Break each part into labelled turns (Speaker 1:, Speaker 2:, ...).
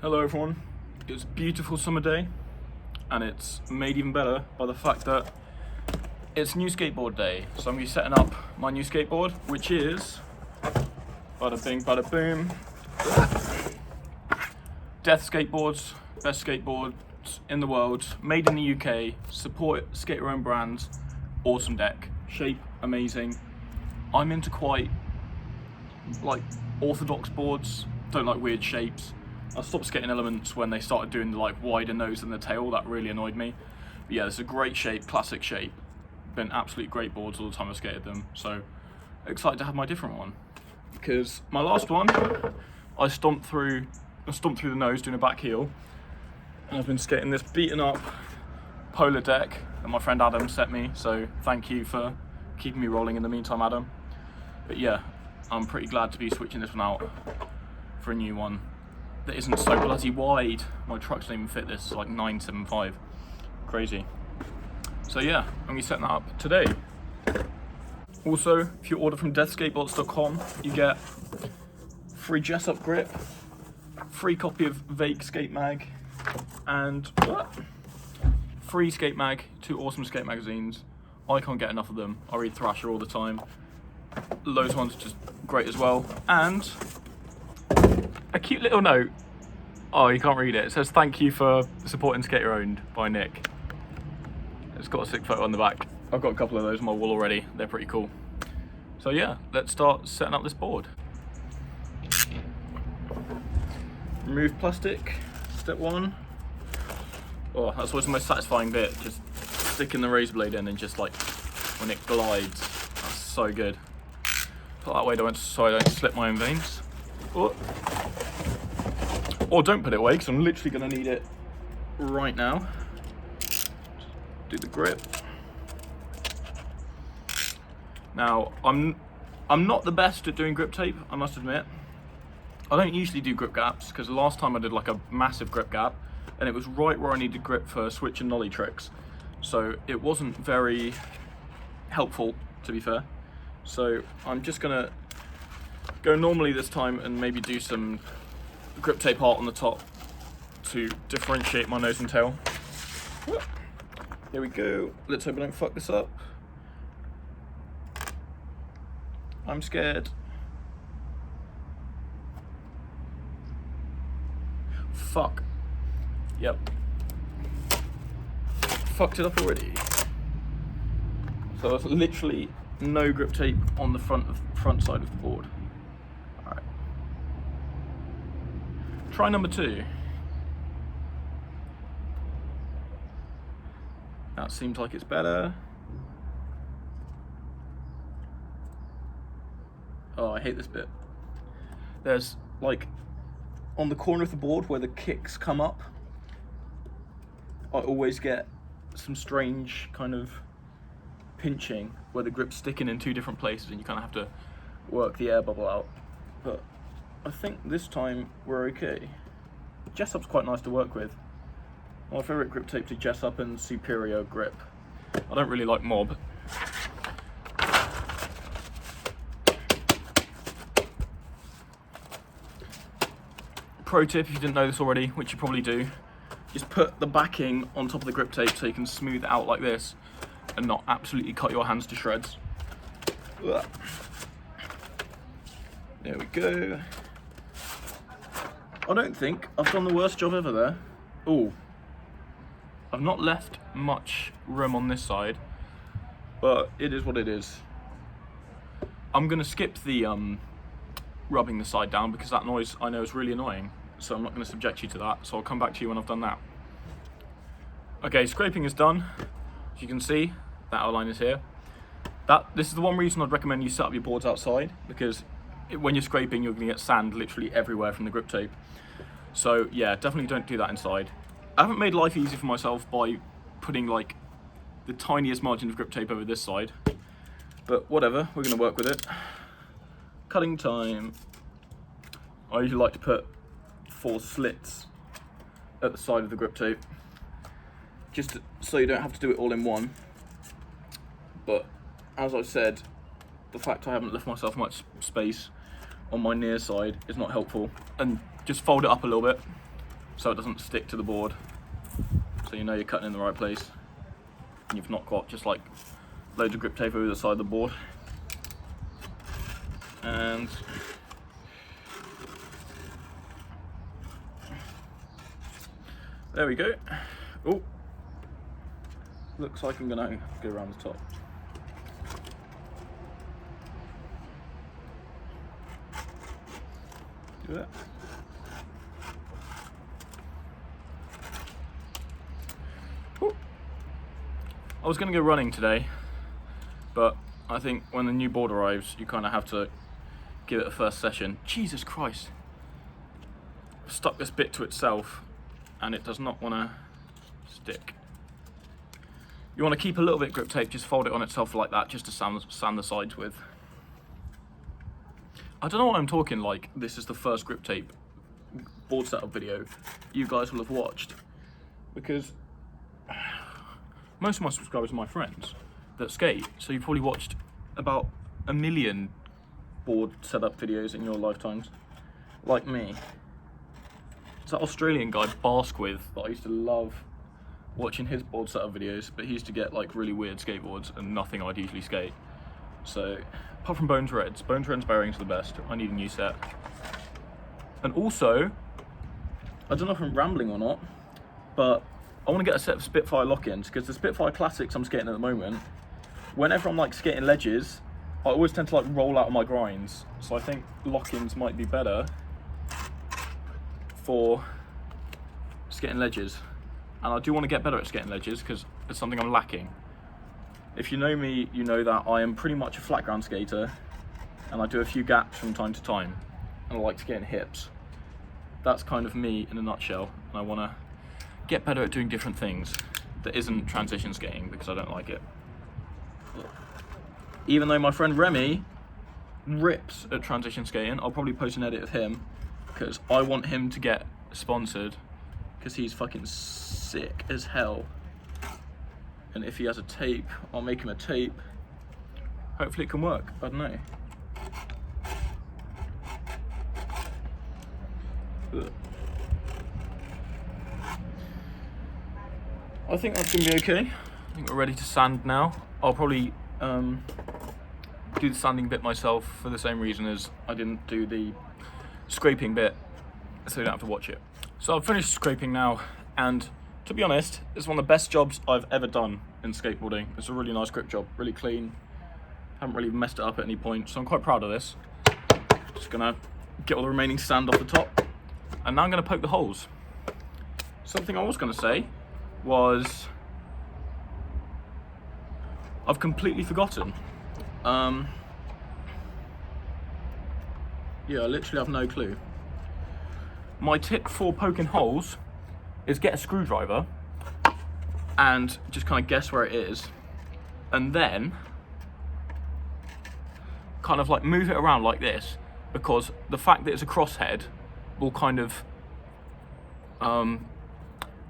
Speaker 1: Hello everyone, it's a beautiful summer day and it's made even better by the fact that it's new skateboard day. So I'm going to be setting up my new skateboard, which is bada bing bada boom, Death Skateboards, best skateboards in the world, made in the UK, support skate your own brands, awesome deck, shape amazing. I'm into quite like orthodox boards, don't like weird shapes. I stopped skating Elements when they started doing the like wider nose than the tail. That really annoyed me. But yeah, it's a great shape, classic shape. Been absolutely great boards all the time I skated them. So excited to have my different one, because my last one I stomped through the nose doing a back heel, and I've been skating this beaten up polar deck that my friend Adam set me. So thank you for keeping me rolling in the meantime, Adam. But yeah, I'm pretty glad to be switching this one out for a new one that isn't so bloody wide. My truck doesn't even fit this, it's like 975. Crazy. So yeah, I'm gonna be setting that up today. Also, if you order from deathskateboards.com, you get free Jessup grip, free copy of Vake Skate Mag, and free Skate Mag, 2 awesome skate magazines. I can't get enough of them. I read Thrasher all the time. Those ones are just great as well. And a cute little note. Oh, you can't read it. It says thank you for supporting Skater Owned by Nick. It's got a sick photo on the back. I've got a couple of those on my wall already. They're pretty cool. So yeah, let's start setting up this board. Remove plastic, step 1. Oh, that's always the most satisfying bit. Just sticking the razor blade in and just like when it glides. That's so good. Put that away so I don't slip my own veins. Oh. Or don't put it away, because I'm literally going to need it right now. Do the grip. Now, I'm not the best at doing grip tape, I must admit. I don't usually do grip gaps, because the last time I did like a massive grip gap, and it was right where I needed grip for switch and nollie tricks. So it wasn't very helpful, to be fair. So I'm just going to go normally this time and maybe do some grip tape art on the top to differentiate my nose and tail. Here we go. Let's hope I don't fuck this up. I'm scared. Fuck. Yep. Fucked it up already. So there's literally no grip tape on the front side of the board. Alright. Try number 2. That seems like it's better. Oh, I hate this bit. There's like on the corner of the board where the kicks come up, I always get some strange kind of pinching where the grip's sticking in 2 different places and you kind of have to work the air bubble out. But I think this time we're okay. Jessup's quite nice to work with. My favourite grip tape to Jessup and Superior Grip. I don't really like Mob. Pro tip, if you didn't know this already, which you probably do, is put the backing on top of the grip tape so you can smooth it out like this and not absolutely cut your hands to shreds. There we go. I don't think I've done the worst job ever there. Ooh. I've not left much room on this side, but it is what it is. I'm gonna skip the rubbing the side down because that noise I know is really annoying, so I'm not gonna subject you to that, so I'll come back to you when I've done that. Okay, scraping is done. As you can see, that outline is here. This is the one reason I'd recommend you set up your boards outside, because when you're scraping, you're gonna get sand literally everywhere from the grip tape. So yeah, definitely don't do that inside. I haven't made life easy for myself by putting like the tiniest margin of grip tape over this side, but whatever, we're gonna work with it. Cutting time. I usually like to put 4 slits at the side of the grip tape, just so you don't have to do it all in one. But as I've said, the fact I haven't left myself much space on my near side is not helpful. And just fold it up a little bit so it doesn't stick to the board, so you know you're cutting in the right place and you've not got just like loads of grip tape over the side of the board. And there we go. Oh, looks like I'm gonna go around the top. Do that. Ooh. I was gonna go running today, but I think when the new board arrives, you kind of have to give it a first session. Jesus Christ. I've stuck this bit to itself and it does not want to stick. You want to keep a little bit of grip tape, just fold it on itself like that, just to sand the sides with. I don't know what I'm talking like. This is the first grip tape board setup video you guys will have watched, because most of my subscribers are my friends that skate, so you've probably watched about 1 million board setup videos in your lifetimes, like me. It's that Australian guy Basquith that I used to love watching his board setup videos, but he used to get like really weird skateboards and nothing I'd usually skate. So apart from Bones Reds bearings are the best. I need a new set. And also, I don't know if I'm rambling or not, but I want to get a set of Spitfire lock-ins, because the Spitfire Classics I'm skating at the moment, whenever I'm like skating ledges, I always tend to like roll out of my grinds. So I think lock-ins might be better for skating ledges. And I do want to get better at skating ledges because it's something I'm lacking. If you know me, you know that I am pretty much a flat ground skater, and I do a few gaps from time to time, and I like skating hips. That's kind of me in a nutshell, and I want to get better at doing different things that isn't transition skating, because I don't like it. Even though my friend Remy rips at transition skating, I'll probably post an edit of him, because I want him to get sponsored, because he's fucking sick as hell. And if he has a tape, I'll make him a tape. Hopefully it can work, I don't know. Ugh. I think that's gonna be okay. I think we're ready to sand now. I'll probably do the sanding bit myself for the same reason as I didn't do the scraping bit, so you don't have to watch it. So I've finished scraping now, and to be honest, it's one of the best jobs I've ever done in skateboarding. It's a really nice grip job, really clean. Haven't really messed it up at any point, so I'm quite proud of this. Just gonna get all the remaining sand off the top, and now I'm gonna poke the holes. Something I was gonna say was, I've completely forgotten. Yeah, I literally have no clue. My tip for poking holes is get a screwdriver and just kind of guess where it is, and then kind of like move it around like this, because the fact that it's a crosshead will kind of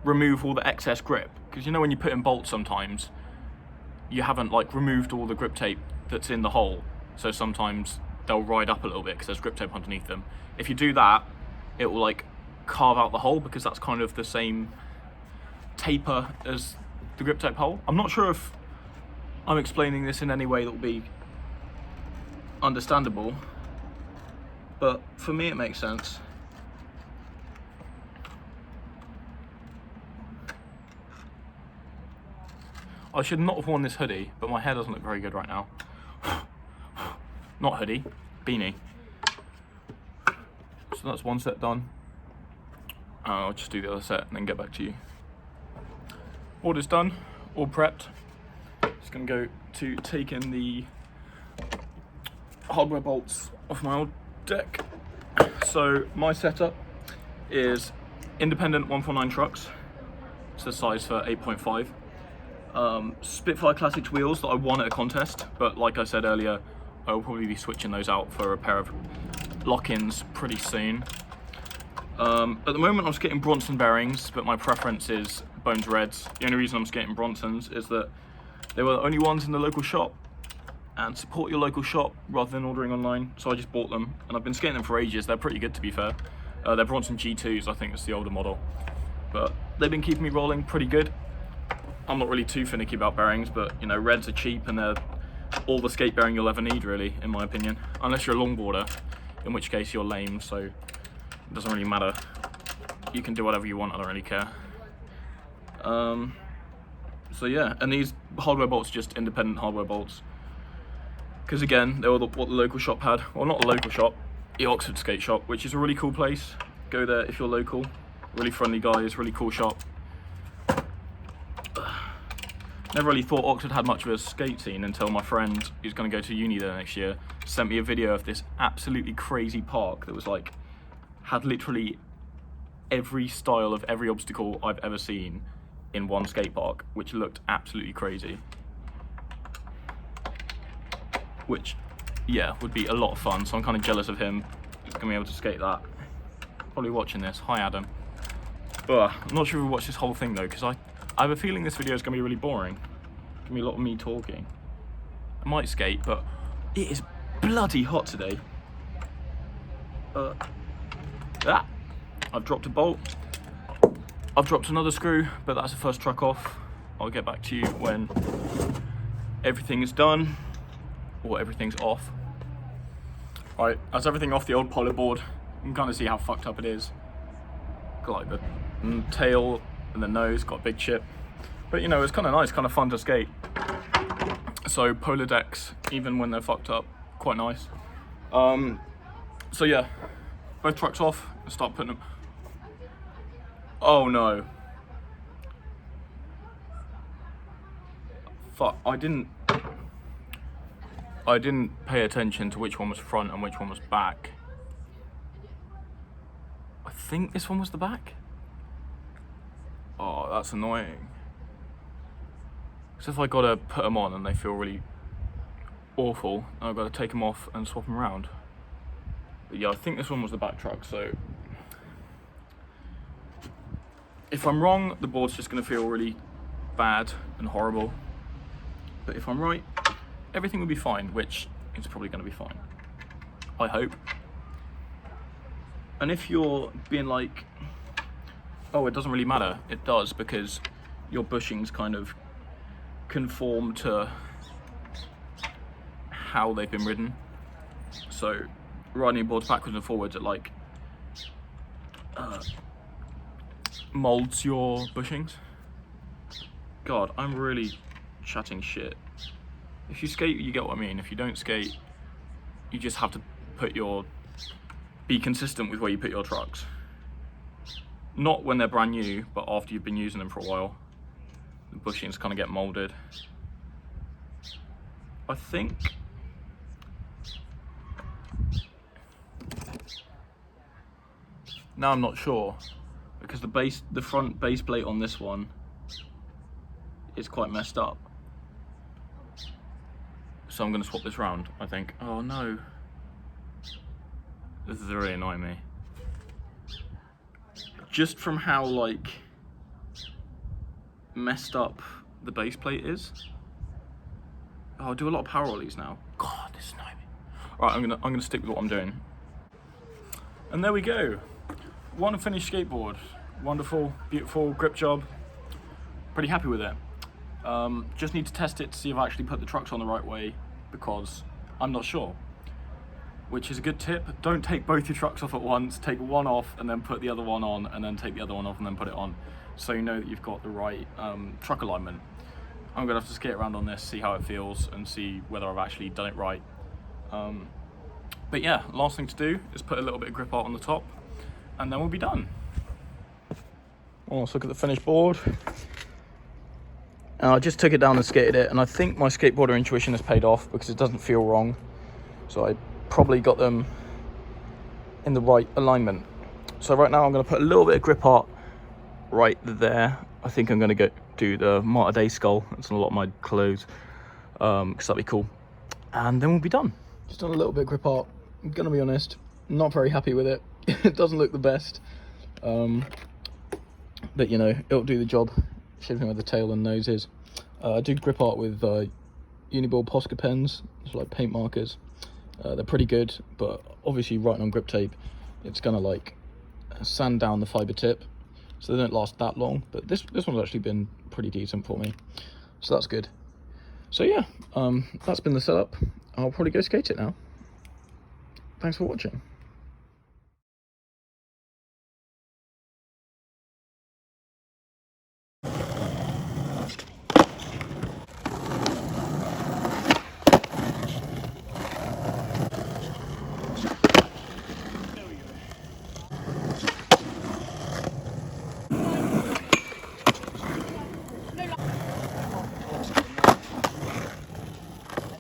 Speaker 1: remove all the excess grip, because you know when you put in bolts sometimes you haven't like removed all the grip tape that's in the hole, so sometimes they'll ride up a little bit because there's grip tape underneath them. If you do that, it will like carve out the hole, because that's kind of the same taper as the grip tape hole. I'm not sure if I'm explaining this in any way that will be understandable, but for me it makes sense. I should not have worn this hoodie, but my hair doesn't look very good right now. Not hoodie, beanie. So that's one set done. I'll just do the other set and then get back to you. Board is done, all prepped. Just gonna go to take in the hardware bolts off my old deck. So my setup is independent 149 trucks. It's the size for 8.5. Spitfire Classics wheels that I won at a contest, but like I said earlier, I will probably be switching those out for a pair of lock-ins pretty soon. At the moment I'm skating Bronson bearings, but my preference is Bones Reds. The only reason I'm skating Bronsons is that they were the only ones in the local shop, and support your local shop rather than ordering online, so I just bought them, and I've been skating them for ages. They're pretty good, to be fair. They're Bronson G2s, I think it's the older model. But they've been keeping me rolling pretty good. I'm not really too finicky about bearings, but you know, reds are cheap and they're all the skate bearing you'll ever need, really, in my opinion. Unless you're a longboarder, in which case you're lame, so it doesn't really matter. You can do whatever you want, I don't really care. So yeah, and these hardware bolts are just independent hardware bolts. Because again, they were what the local shop had. Well, not the local shop, the Oxford Skate Shop, which is a really cool place. Go there if you're local. Really friendly guys, really cool shop. Never really thought Oxford had much of a skate scene until my friend, who's going to go to uni there next year, sent me a video of this absolutely crazy park that was like, had literally every style of every obstacle I've ever seen in one skate park, which looked absolutely crazy. Which, yeah, would be a lot of fun, so I'm kind of jealous of him. He's going to be able to skate that. Probably watching this. Hi, Adam. Ugh, I'm not sure if we watch this whole thing, though, because I have a feeling this video is going to be really boring. It's going to be a lot of me talking. I might skate, but it is bloody hot today. I've dropped a bolt. I've dropped another screw, but that's the first truck off. I'll get back to you when everything is done. Or everything's off. Alright, that's everything off the old pilot board. You can kind of see how fucked up it is. Got like the tail and the nose, got a big chip. But you know, it's kind of nice, kind of fun to skate. So polar decks, even when they're fucked up, quite nice. So yeah, both trucks off, and start putting them. Oh no. Fuck, I didn't pay attention to which one was front and which one was back. I think this one was the back. Oh, that's annoying. So if I gotta put them on and they feel really awful, I've gotta take them off and swap them around. But yeah, I think this one was the back truck, so if I'm wrong, the board's just gonna feel really bad and horrible. But if I'm right, everything will be fine, which is probably going to be fine. I hope. And if you're being like, oh, it doesn't really matter, it does, because your bushings kind of conform to how they've been ridden. So riding your boards backwards and forwards, it like molds your bushings. God, I'm really chatting shit. If you skate, you get what I mean. If you don't skate, you just have to be consistent with where you put your trucks. Not when they're brand new, but after you've been using them for a while. The bushings kind of get molded. I think now I'm not sure, because the front base plate on this one is quite messed up. So I'm going to swap this round, I think. Oh no. This is really annoying me. Just from how like messed up the base plate is. Oh, I do a lot of power ollies now. God, this is annoying me. Alright, I'm gonna stick with what I'm doing. And there we go. One finished skateboard. Wonderful, beautiful grip job. Pretty happy with it. Just need to test it to see if I actually put the trucks on the right way, because I'm not sure. Which is a good tip. Don't take both your trucks off at once. Take one off and then put the other one on, and then take the other one off and then put it on, so you know that you've got the right truck alignment. I'm gonna have to skate around on this, see how it feels, and see whether I've actually done it right. But yeah, last thing to do is put a little bit of grip art on the top, and then we'll be done. Well, let's look at the finished board. I just took it down and skated it, and I think my skateboarder intuition has paid off, because it doesn't feel wrong. So I probably got them in the right alignment. So right now I'm going to put a little bit of grip art right there. I think I'm going to go do the Martyr Day skull. That's on a lot of my clothes, because that'd be cool. And then we'll be done. Just done a little bit of grip art. I'm going to be honest, not very happy with it. It doesn't look the best. But you know, it'll do the job. Shaping where the tail and nose is. I do grip art with Uniball Posca pens, it's like paint markers. They're pretty good, but obviously writing on grip tape, it's gonna like sand down the fiber tip, so they don't last that long. But this one's actually been pretty decent for me, so that's good. So yeah, that's been the setup. I'll probably go skate it now. Thanks for watching.